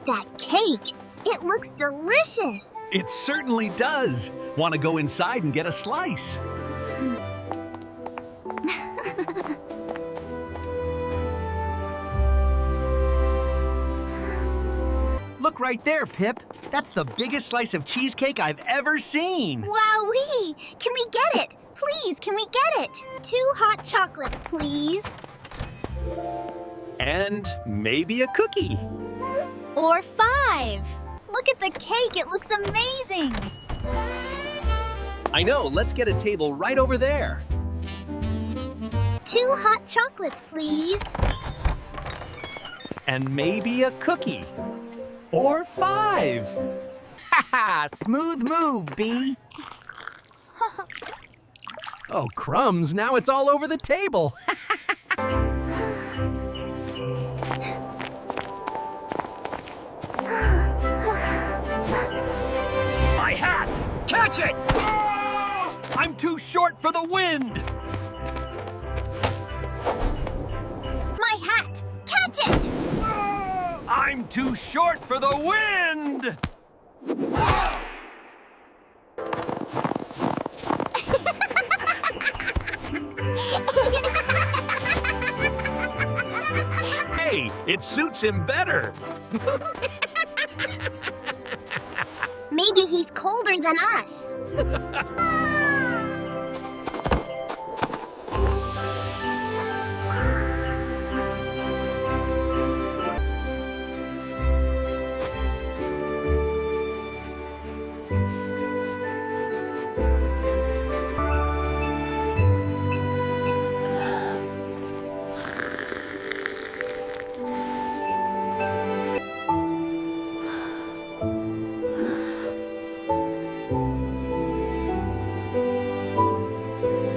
that cake. It looks delicious. It certainly does. Want to go inside and get a slice? Look right there, Pip. That's the biggest slice of cheesecake I've ever seen. Wowee! Can we get it? Please, can we get it? 2 hot chocolates, please. And maybe a cookie. Or 5. Look at the cake. It looks amazing. I know. Let's get a table right over there. 2 hot chocolates, please. And maybe a cookie. Or 5. Ha! Smooth move, Bee. Oh, crumbs. Now it's all over the table. My hat! Catch it! I'm too short for the wind. My hat! Catch it! I'm too short for the wind. Hey, it suits him better. Maybe he's colder than us.